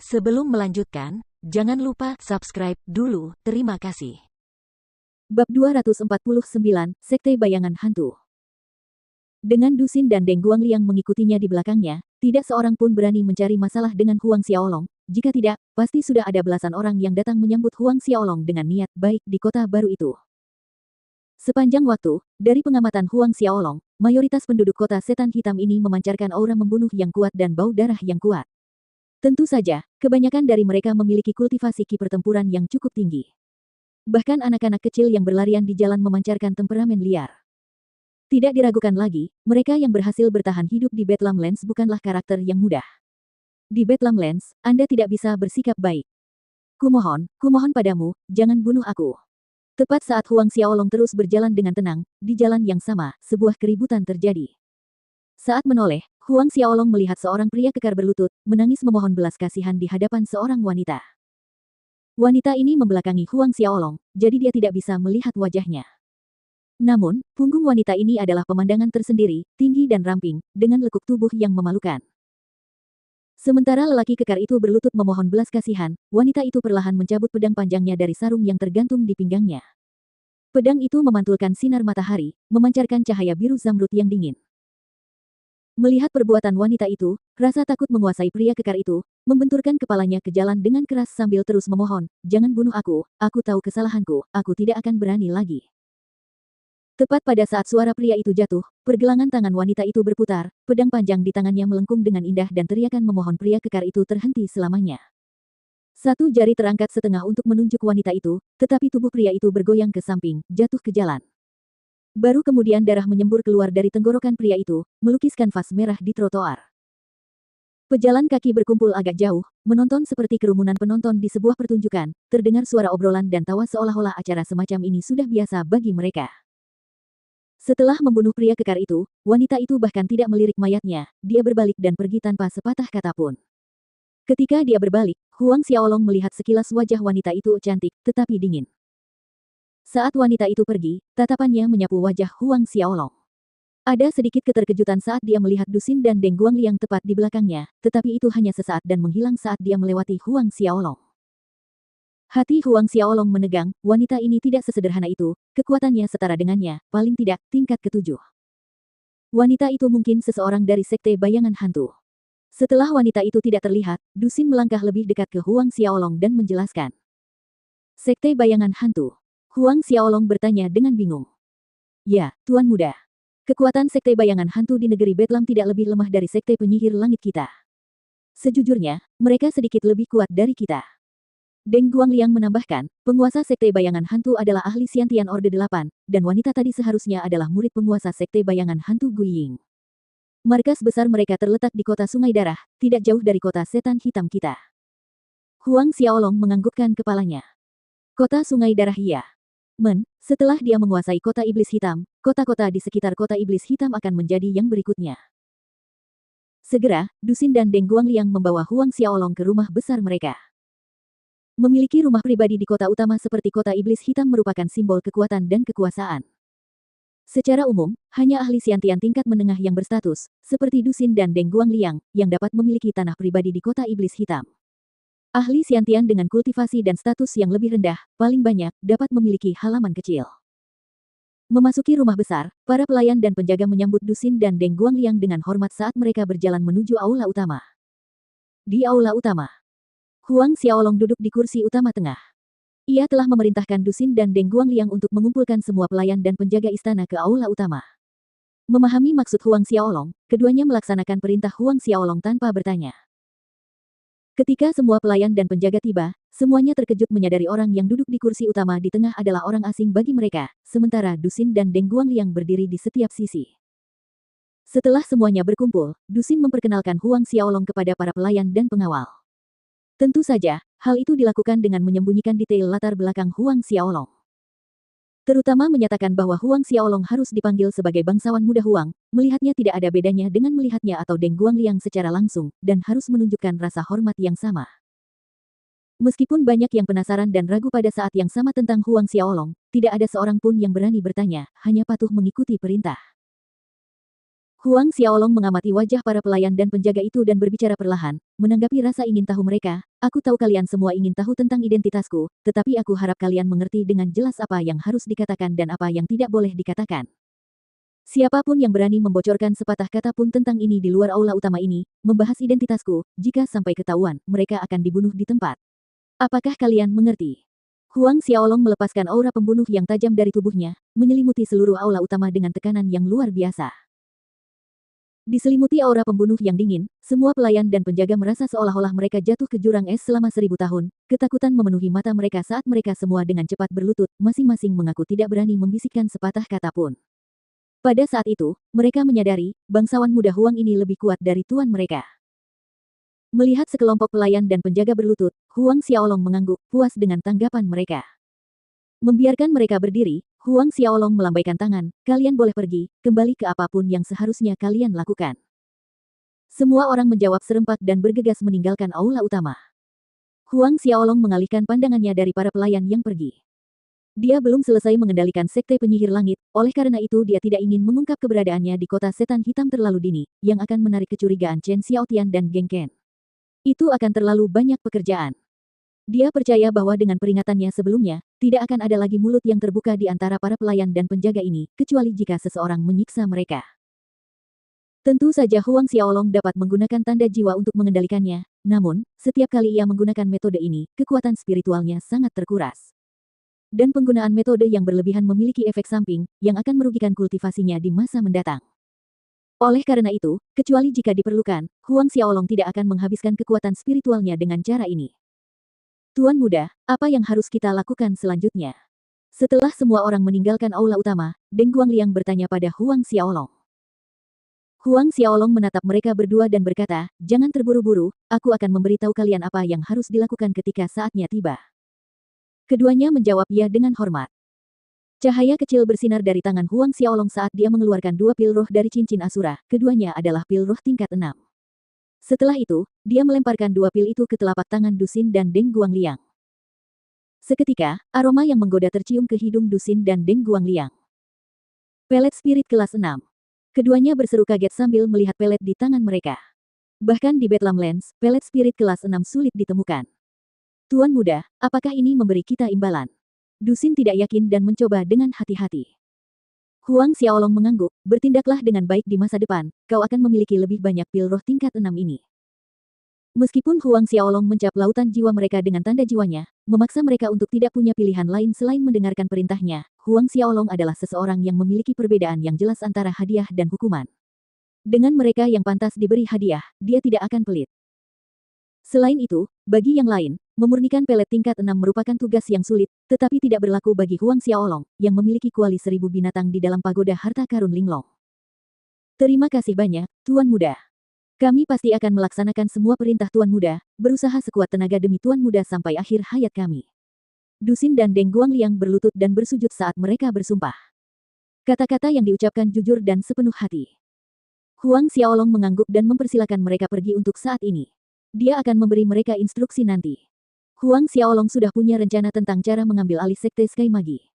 Sebelum melanjutkan, jangan lupa subscribe dulu. Terima kasih. Bab 249, Sekte Bayangan Hantu. Dengan Dusin dan Deng Guangliang mengikutinya di belakangnya, tidak seorang pun berani mencari masalah dengan Huang Xiaolong. Jika tidak, pasti sudah ada belasan orang yang datang menyambut Huang Xiaolong dengan niat baik di kota baru itu. Sepanjang waktu, dari pengamatan Huang Xiaolong, mayoritas penduduk kota setan hitam ini memancarkan aura membunuh yang kuat dan bau darah yang kuat. Tentu saja, kebanyakan dari mereka memiliki kultivasi ki pertempuran yang cukup tinggi. Bahkan anak-anak kecil yang berlarian di jalan memancarkan temperamen liar. Tidak diragukan lagi, mereka yang berhasil bertahan hidup di Bedlam Lands bukanlah karakter yang mudah. Di Bedlam Lands, Anda tidak bisa bersikap baik. Kumohon padamu, jangan bunuh aku. Tepat saat Huang Xiaolong terus berjalan dengan tenang, di jalan yang sama, sebuah keributan terjadi. Saat menoleh, Huang Xiaolong melihat seorang pria kekar berlutut, menangis memohon belas kasihan di hadapan seorang wanita. Wanita ini membelakangi Huang Xiaolong, jadi dia tidak bisa melihat wajahnya. Namun, punggung wanita ini adalah pemandangan tersendiri, tinggi dan ramping, dengan lekuk tubuh yang memalukan. Sementara lelaki kekar itu berlutut memohon belas kasihan, wanita itu perlahan mencabut pedang panjangnya dari sarung yang tergantung di pinggangnya. Pedang itu memantulkan sinar matahari, memancarkan cahaya biru zamrud yang dingin. Melihat perbuatan wanita itu, rasa takut menguasai pria kekar itu, membenturkan kepalanya ke jalan dengan keras sambil terus memohon, jangan bunuh aku tahu kesalahanku, aku tidak akan berani lagi. Tepat pada saat suara pria itu jatuh, pergelangan tangan wanita itu berputar, pedang panjang di tangannya melengkung dengan indah dan teriakan memohon pria kekar itu terhenti selamanya. Satu jari terangkat setengah untuk menunjuk wanita itu, tetapi tubuh pria itu bergoyang ke samping, jatuh ke jalan. Baru kemudian darah menyembur keluar dari tenggorokan pria itu, melukiskan vas merah di trotoar. Pejalan kaki berkumpul agak jauh, menonton seperti kerumunan penonton di sebuah pertunjukan, terdengar suara obrolan dan tawa seolah-olah acara semacam ini sudah biasa bagi mereka. Setelah membunuh pria kekar itu, wanita itu bahkan tidak melirik mayatnya, dia berbalik dan pergi tanpa sepatah kata pun. Ketika dia berbalik, Huang Xiaolong melihat sekilas wajah wanita itu cantik, tetapi dingin. Saat wanita itu pergi, tatapannya menyapu wajah Huang Xiaolong. Ada sedikit keterkejutan saat dia melihat Dusin dan Deng Guangliang tepat di belakangnya, tetapi itu hanya sesaat dan menghilang saat dia melewati Huang Xiaolong. Hati Huang Xiaolong menegang, wanita ini tidak sesederhana itu, kekuatannya setara dengannya, paling tidak, tingkat ke-7. Wanita itu mungkin seseorang dari Sekte Bayangan Hantu. Setelah wanita itu tidak terlihat, Dusin melangkah lebih dekat ke Huang Xiaolong dan menjelaskan. Sekte Bayangan Hantu. Huang Xiaolong bertanya dengan bingung. Ya, Tuan Muda. Kekuatan Sekte Bayangan Hantu di negeri Bedlam tidak lebih lemah dari Sekte Penyihir Langit kita. Sejujurnya, mereka sedikit lebih kuat dari kita. Deng Guangliang menambahkan, penguasa Sekte Bayangan Hantu adalah ahli Xiantian Orde 8, dan wanita tadi seharusnya adalah murid penguasa Sekte Bayangan Hantu Guiying. Markas besar mereka terletak di kota Sungai Darah, tidak jauh dari kota setan hitam kita. Huang Xiaolong menganggukkan kepalanya. Kota Sungai Darah iya. Setelah dia menguasai kota iblis hitam, kota-kota di sekitar kota iblis hitam akan menjadi yang berikutnya. Segera, Dusin dan Deng Guangliang membawa Huang Xiaolong ke rumah besar mereka. Memiliki rumah pribadi di kota utama seperti kota iblis hitam merupakan simbol kekuatan dan kekuasaan. Secara umum, hanya ahli Xiantian tingkat menengah yang berstatus, seperti Dusin dan Deng Guangliang, yang dapat memiliki tanah pribadi di kota iblis hitam. Ahli Xiantian dengan kultivasi dan status yang lebih rendah, paling banyak, dapat memiliki halaman kecil. Memasuki rumah besar, para pelayan dan penjaga menyambut Dusin dan Deng Guangliang dengan hormat saat mereka berjalan menuju aula utama. Di aula utama, Huang Xiaolong duduk di kursi utama tengah. Ia telah memerintahkan Dusin dan Deng Guangliang untuk mengumpulkan semua pelayan dan penjaga istana ke aula utama. Memahami maksud Huang Xiaolong, keduanya melaksanakan perintah Huang Xiaolong tanpa bertanya. Ketika semua pelayan dan penjaga tiba, semuanya terkejut menyadari orang yang duduk di kursi utama di tengah adalah orang asing bagi mereka, sementara Dusin dan Deng Guangliang berdiri di setiap sisi. Setelah semuanya berkumpul, Dusin memperkenalkan Huang Xiaolong kepada para pelayan dan pengawal. Tentu saja, hal itu dilakukan dengan menyembunyikan detail latar belakang Huang Xiaolong. Terutama menyatakan bahwa Huang Xiaolong harus dipanggil sebagai bangsawan muda Huang, melihatnya tidak ada bedanya dengan melihatnya atau Deng Guangliang secara langsung, dan harus menunjukkan rasa hormat yang sama. Meskipun banyak yang penasaran dan ragu pada saat yang sama tentang Huang Xiaolong, tidak ada seorang pun yang berani bertanya, hanya patuh mengikuti perintah. Huang Xiaolong mengamati wajah para pelayan dan penjaga itu dan berbicara perlahan, menanggapi rasa ingin tahu mereka. Aku tahu kalian semua ingin tahu tentang identitasku, tetapi aku harap kalian mengerti dengan jelas apa yang harus dikatakan dan apa yang tidak boleh dikatakan. Siapapun yang berani membocorkan sepatah kata pun tentang ini di luar aula utama ini, membahas identitasku, jika sampai ketahuan, mereka akan dibunuh di tempat. Apakah kalian mengerti? Huang Xiaolong melepaskan aura pembunuh yang tajam dari tubuhnya, menyelimuti seluruh aula utama dengan tekanan yang luar biasa. Diselimuti aura pembunuh yang dingin, semua pelayan dan penjaga merasa seolah-olah mereka jatuh ke jurang es selama 1000 tahun. Ketakutan memenuhi mata mereka saat mereka semua dengan cepat berlutut, masing-masing mengaku tidak berani membisikkan sepatah kata pun. Pada saat itu, mereka menyadari, bangsawan muda Huang ini lebih kuat dari tuan mereka. Melihat sekelompok pelayan dan penjaga berlutut, Huang Xiaolong mengangguk, puas dengan tanggapan mereka. Membiarkan mereka berdiri, Huang Xiaolong melambaikan tangan, kalian boleh pergi, kembali ke apapun yang seharusnya kalian lakukan. Semua orang menjawab serempak dan bergegas meninggalkan aula utama. Huang Xiaolong mengalihkan pandangannya dari para pelayan yang pergi. Dia belum selesai mengendalikan sekte penyihir langit, oleh karena itu dia tidak ingin mengungkap keberadaannya di kota setan hitam terlalu dini, yang akan menarik kecurigaan Chen Xiaotian dan Geng Ken. Itu akan terlalu banyak pekerjaan. Dia percaya bahwa dengan peringatannya sebelumnya, tidak akan ada lagi mulut yang terbuka di antara para pelayan dan penjaga ini, kecuali jika seseorang menyiksa mereka. Tentu saja Huang Xiaolong dapat menggunakan tanda jiwa untuk mengendalikannya, namun, setiap kali ia menggunakan metode ini, kekuatan spiritualnya sangat terkuras. Dan penggunaan metode yang berlebihan memiliki efek samping, yang akan merugikan kultivasinya di masa mendatang. Oleh karena itu, kecuali jika diperlukan, Huang Xiaolong tidak akan menghabiskan kekuatan spiritualnya dengan cara ini. Tuan muda, apa yang harus kita lakukan selanjutnya? Setelah semua orang meninggalkan aula utama, Deng Guangliang bertanya pada Huang Xiaolong. Huang Xiaolong menatap mereka berdua dan berkata, jangan terburu-buru, aku akan memberitahu kalian apa yang harus dilakukan ketika saatnya tiba. Keduanya menjawab ya dengan hormat. Cahaya kecil bersinar dari tangan Huang Xiaolong saat dia mengeluarkan 2 pil roh dari cincin Asura, keduanya adalah pil roh tingkat 6. Setelah itu, dia melemparkan 2 pil itu ke telapak tangan Dusin dan Deng Guangliang. Seketika, aroma yang menggoda tercium ke hidung Dusin dan Deng Guangliang. Pelet spirit kelas 6. Keduanya berseru kaget sambil melihat pelet di tangan mereka. Bahkan di Bedlam Lands, pelet spirit kelas 6 sulit ditemukan. Tuan muda, apakah ini memberi kita imbalan? Dusin tidak yakin dan mencoba dengan hati-hati. Huang Xiaolong mengangguk, bertindaklah dengan baik di masa depan, kau akan memiliki lebih banyak pil roh tingkat 6 ini. Meskipun Huang Xiaolong mencap lautan jiwa mereka dengan tanda jiwanya, memaksa mereka untuk tidak punya pilihan lain selain mendengarkan perintahnya, Huang Xiaolong adalah seseorang yang memiliki perbedaan yang jelas antara hadiah dan hukuman. Dengan mereka yang pantas diberi hadiah, dia tidak akan pelit. Selain itu, bagi yang lain, memurnikan pelet tingkat 6 merupakan tugas yang sulit, tetapi tidak berlaku bagi Huang Xiaolong, yang memiliki kuali 1000 binatang di dalam pagoda harta karun Linglong. Terima kasih banyak, Tuan Muda. Kami pasti akan melaksanakan semua perintah Tuan Muda, berusaha sekuat tenaga demi Tuan Muda sampai akhir hayat kami. Dusin dan Deng Guangliang berlutut dan bersujud saat mereka bersumpah. Kata-kata yang diucapkan jujur dan sepenuh hati. Huang Xiaolong mengangguk dan mempersilakan mereka pergi untuk saat ini. Dia akan memberi mereka instruksi nanti. Huang Xiaolong sudah punya rencana tentang cara mengambil alih sekte Sky Magi.